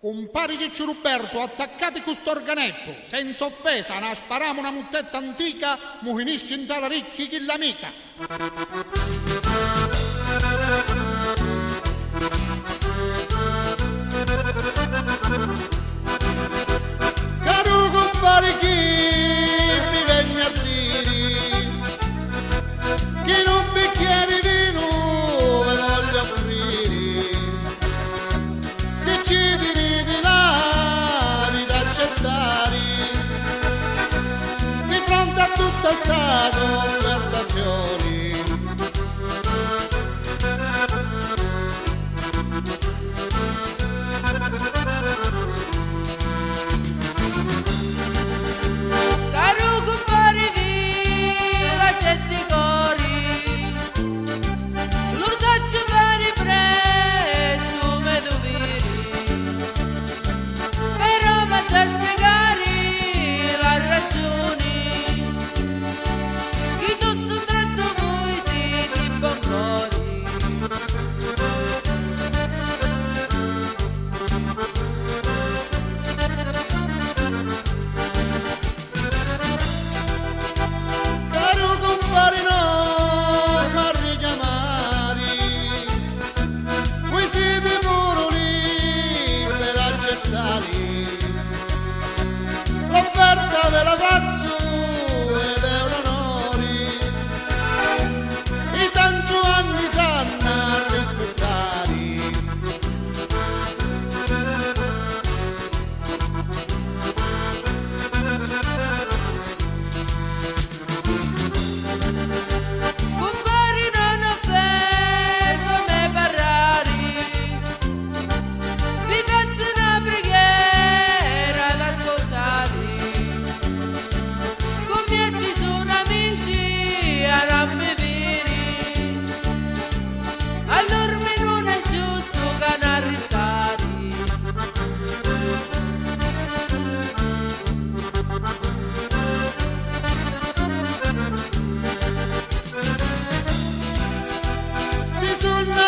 Compari Ciccio Ruberto, attaccati questo organetto, senza offesa, ne spariamo una muttetta antica, mu finisce in tala ricchi chi l'amica. Caro compari chi mi viene a dire, che non bicchiere di vino ve voglio offrire, se ci direte là di accettare, di fronte a tutta sta conversazione. Caro compare via, certi cori, lo so fare presto, me doveri, però mi da spiegare la ragione, che tutto un tratto voi siete buon cuore. Caro compare non mi richiamare, voi siete pure lì per accettare l'offerta della faccio ed è un onore, i San Giovanni sanno rispettare. Compari non offeso me parlare, vi faccio una preghiera ad ascoltare, con me ci sono amici a rabbevere, allora me non è giusto che non arrestare. Si sono